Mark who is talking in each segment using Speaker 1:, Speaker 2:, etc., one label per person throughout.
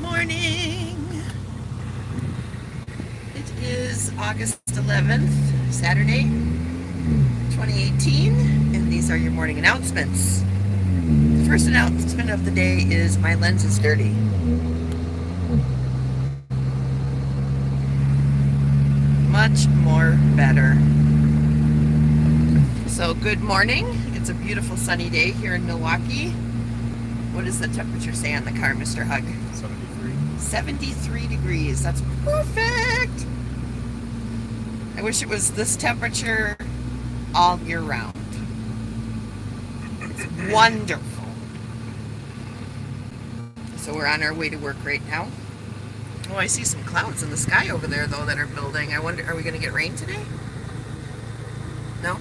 Speaker 1: Morning. It is August 11th, Saturday, 2018, and these are your morning announcements. The first announcement of the day is my lens is dirty. Much more better. So, good morning. It's a beautiful sunny day here in Milwaukee. What does the temperature say on the car, Mr. Hug?
Speaker 2: 73.
Speaker 1: 73 degrees. That's perfect. I wish it was this temperature all year round. It's wonderful. So we're on our way to work right now. Oh, I see some clouds in the sky over there, though, that are building. I wonder, are we going to get rain today? No?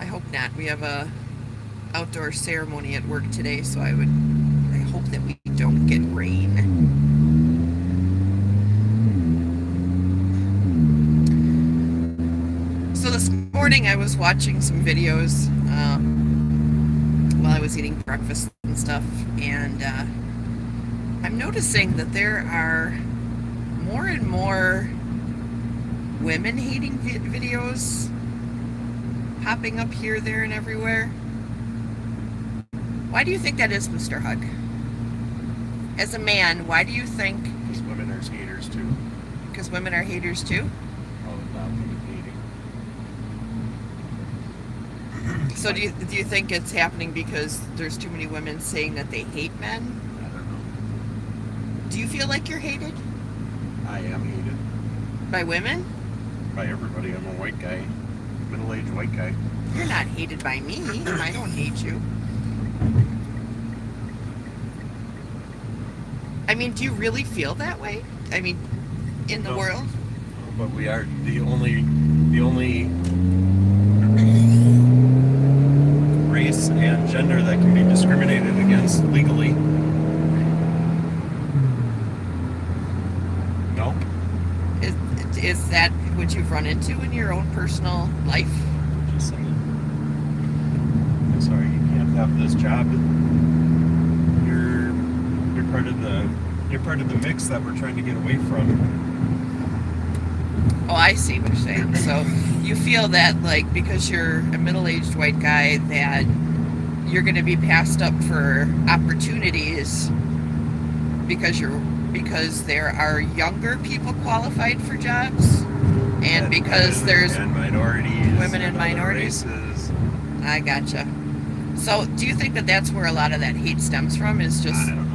Speaker 1: I hope not. We have a outdoor ceremony at work today, so I hope that we don't get rain. So this morning I was watching some videos while I was eating breakfast and stuff, and I'm noticing that there are more and more women hating videos popping up here, there, and everywhere. Why do you think that is, Mr. Hug? As a man, why do you think?
Speaker 2: Because women are haters too.
Speaker 1: Because women are haters too?
Speaker 2: All about women hating.
Speaker 1: So do you think it's happening because there's too many women saying that they hate men?
Speaker 2: I don't know.
Speaker 1: Do you feel like you're hated?
Speaker 2: I am hated.
Speaker 1: By women?
Speaker 2: By everybody. I'm a white guy. Middle-aged white guy.
Speaker 1: You're not hated by me. I don't hate you. I mean, do you really feel that way? I mean, in the world?
Speaker 2: But we are the only race and gender that can be discriminated against legally. No?
Speaker 1: Is that what you've run into in your own personal life?
Speaker 2: Just saying. I'm sorry, you can't have this job. You're part of the mix that we're trying to get away from.
Speaker 1: Oh, I see what you're saying. So you feel that, like, because you're a middle-aged white guy, that you're going to be passed up for opportunities because there are younger people qualified for jobs, and because there's
Speaker 2: minorities,
Speaker 1: women and minorities.
Speaker 2: Races.
Speaker 1: I gotcha. So do you think that that's where a lot of that hate stems from? Is just
Speaker 2: I don't know.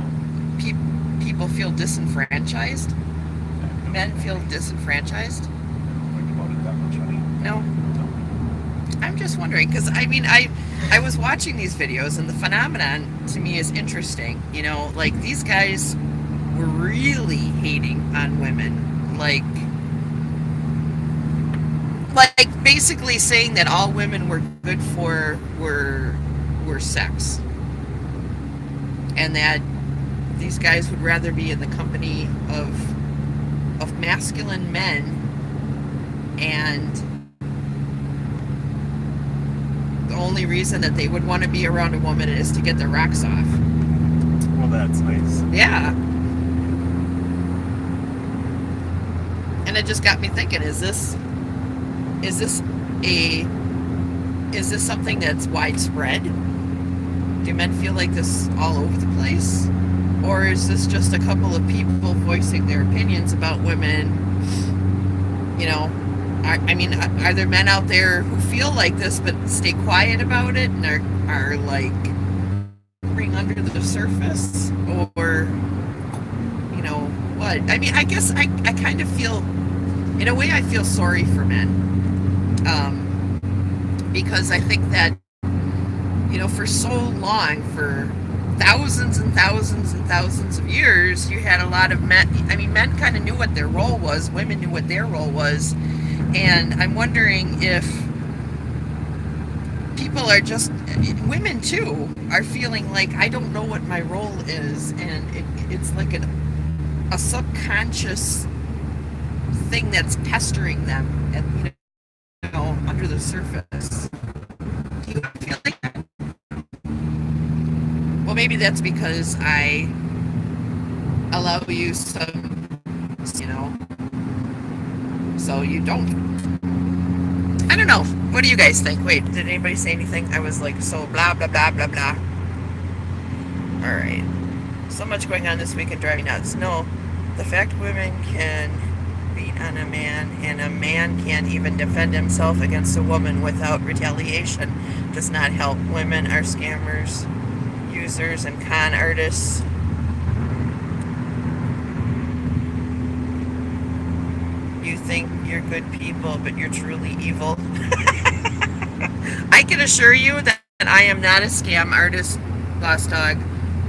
Speaker 1: people feel disenfranchised? Men feel disenfranchised?
Speaker 2: I don't think about it that much, honey.
Speaker 1: No? I'm just wondering, because I mean, I was watching these videos, and the phenomenon to me is interesting. You know, like, these guys were really hating on women, like basically saying that all women were good for were sex, and that these guys would rather be in the company of masculine men, and the only reason that they would want to be around a woman is to get their rocks off.
Speaker 2: Well, that's nice.
Speaker 1: Yeah. And it just got me thinking, is this something that's widespread? Do men feel like this all over the place? Or is this just a couple of people voicing their opinions about women? You know, I mean, are there men out there who feel like this but stay quiet about it and are like bring under the surface? Or, you know, what? I mean, I guess I kind of feel, in a way, I feel sorry for men. Because I think that, you know, for so long, for thousands and thousands and thousands of years, you had a lot of men. I mean, men kind of knew what their role was. Women knew what their role was. And I'm wondering if people are just, women too, are feeling like, I don't know what my role is. And it's like a subconscious thing that's pestering them, at, you know, under the surface. Do you feel like that? maybe that's because I allow you some, so you don't. I don't know. What do you guys think? Wait, did anybody say anything? I was like, so blah, blah, blah, blah, blah. All right. So much going on this week and driving nuts. No, the fact women can beat on a man and a man can't even defend himself against a woman without retaliation does not help. Women are scammers, users, and con artists. You think you're good people, but you're truly evil. I can assure you that I am not a scam artist, Lost Dog,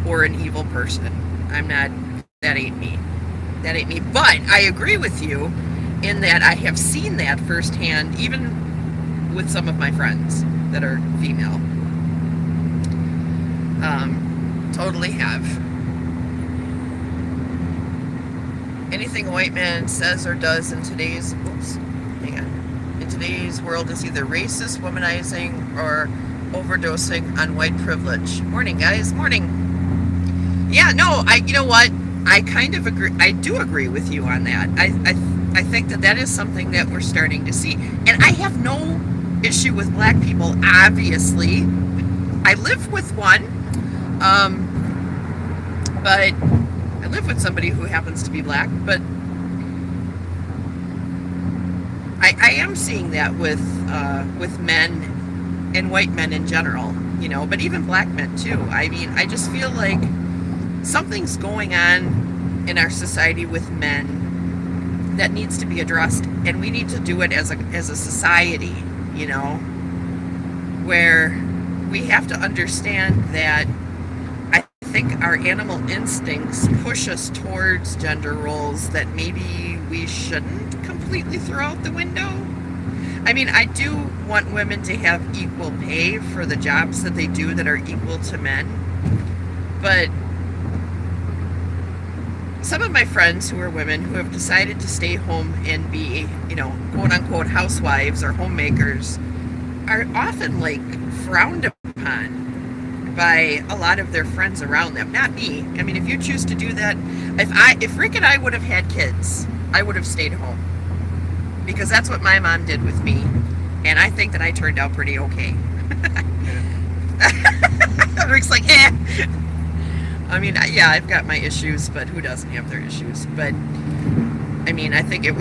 Speaker 1: or an evil person. I'm not. That ain't me. That ain't me. But I agree with you in that I have seen that firsthand, even with some of my friends that are female. Totally have. Anything a white man says or does in today's world is either racist, womanizing, or overdosing on white privilege. Morning, guys. Morning. Yeah, no, you know what? I kind of agree. I do agree with you on that. I think that is something that we're starting to see. And I have no issue with black people, obviously. I live with one. But I live with somebody who happens to be black, but I am seeing that with men and white men in general, but even black men too. I mean, I just feel like something's going on in our society with men that needs to be addressed, and we need to do it as a society, where we have to understand that I think our animal instincts push us towards gender roles that maybe we shouldn't completely throw out the window. I mean, I do want women to have equal pay for the jobs that they do that are equal to men, but some of my friends who are women who have decided to stay home and be, quote unquote housewives or homemakers are often like frowned upon by a lot of their friends around them. Not me. I mean, if you choose to do that, if Rick and I would have had kids, I would have stayed home, because that's what my mom did with me, and I think that I turned out pretty okay. Rick's like, eh. I mean, yeah, I've got my issues, but who doesn't have their issues? But I mean, I think it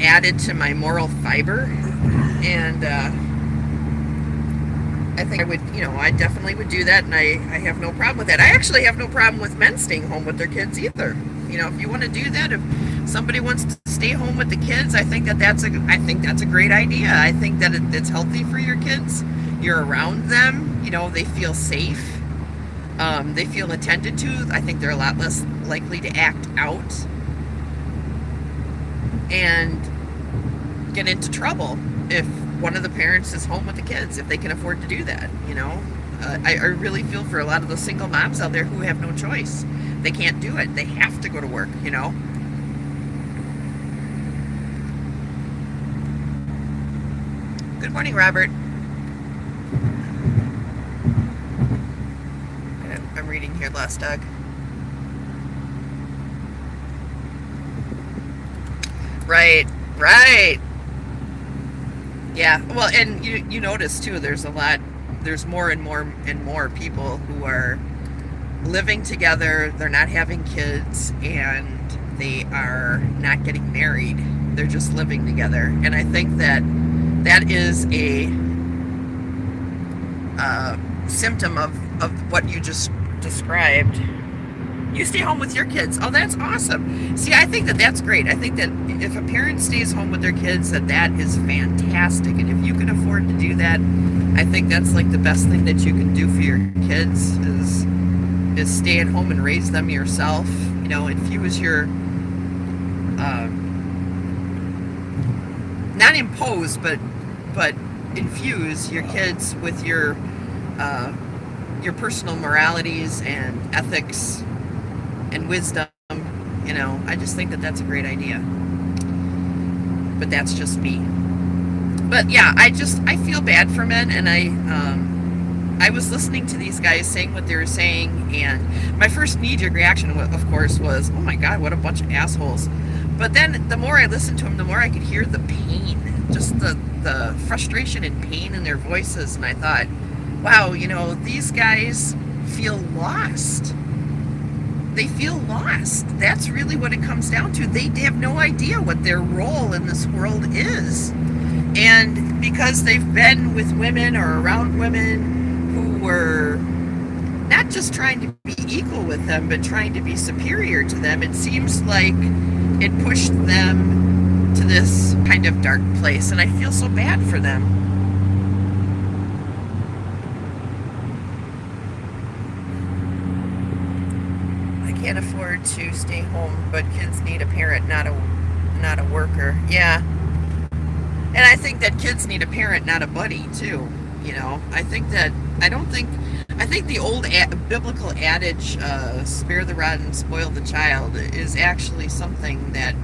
Speaker 1: added to my moral fiber, and I think I definitely would do that, and I have no problem with that. I actually have no problem with men staying home with their kids either. If you want to do that, if somebody wants to stay home with the kids, I think that's a great idea. I think that it's healthy for your kids. You're around them, they feel safe. They feel attended to. I think they're a lot less likely to act out and get into trouble if one of the parents is home with the kids, if they can afford to do that. I really feel for a lot of those single moms out there who have no choice. They can't do it. They have to go to work, Good morning, Robert. I'm reading here, Lost Dog. Right. Yeah, well, and you notice too, there's more and more people who are living together, they're not having kids, and they are not getting married. They're just living together. And I think that is a symptom of what you just described. You stay home with your kids. Oh, that's awesome. See, I think that's great. I think that if a parent stays home with their kids, that is fantastic. And if you can afford to do that, I think that's like the best thing that you can do for your kids is stay at home and raise them yourself. Infuse your not impose, but infuse your kids with your personal moralities and ethics and wisdom. I just think that's a great idea. But that's just me. But yeah, I feel bad for men, and I was listening to these guys saying what they were saying, and my first knee-jerk reaction, of course, was, oh my God, what a bunch of assholes. But then the more I listened to them, the more I could hear the pain, just the frustration and pain in their voices. And I thought, wow, you know, these guys feel lost. They feel lost. That's really what it comes down to. They have no idea what their role in this world is. And because they've been with women or around women who were not just trying to be equal with them, but trying to be superior to them, it seems like it pushed them to this kind of dark place. And I feel so bad for them. I can't afford to stay home, but kids need a parent, not a worker. Yeah. And I think that kids need a parent, not a buddy, too. You know, I think the old biblical adage, spare the rod and spoil the child, is actually something that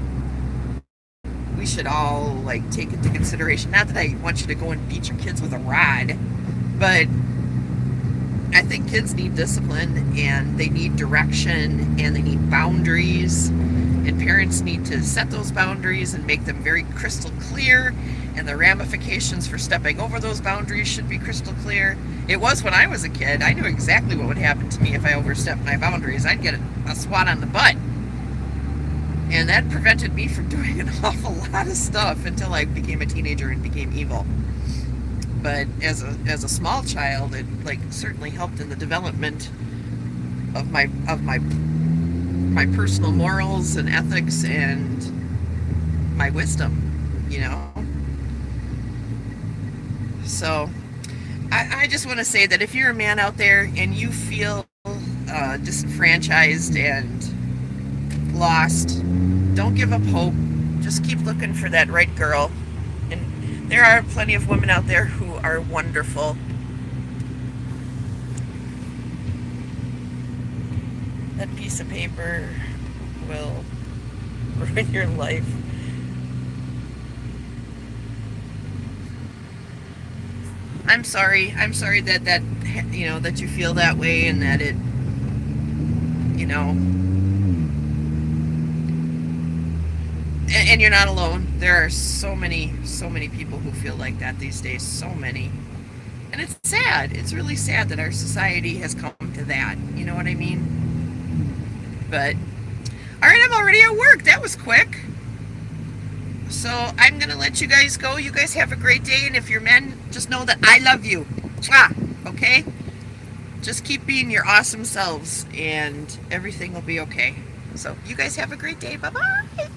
Speaker 1: we should all, like, take into consideration. Not that I want you to go and beat your kids with a rod, but I think kids need discipline, and they need direction, and they need boundaries, and parents need to set those boundaries and make them very crystal clear, and the ramifications for stepping over those boundaries should be crystal clear. It was when I was a kid. I knew exactly what would happen to me if I overstepped my boundaries. I'd get a swat on the butt. And that prevented me from doing an awful lot of stuff until I became a teenager and became evil. But as a small child, it like certainly helped in the development of my personal morals and ethics and my wisdom, you know. So I just want to say that if you're a man out there and you feel disenfranchised and lost, don't give up hope. Just keep looking for that right girl. And there are plenty of women out there who are wonderful. That piece of paper will ruin your life. I'm sorry that you know, that you feel that way, and that it, you know, and you're not alone. There are so many people who feel like that these days, so many. And it's sad. It's really sad that our society has come to that. You know what I mean? But all right, I'm already at work. That was quick. So I'm going to let you guys go. You guys have a great day. And if you're men, just know that I love you. Okay? Just keep being your awesome selves and everything will be okay. So you guys have a great day. Bye-bye.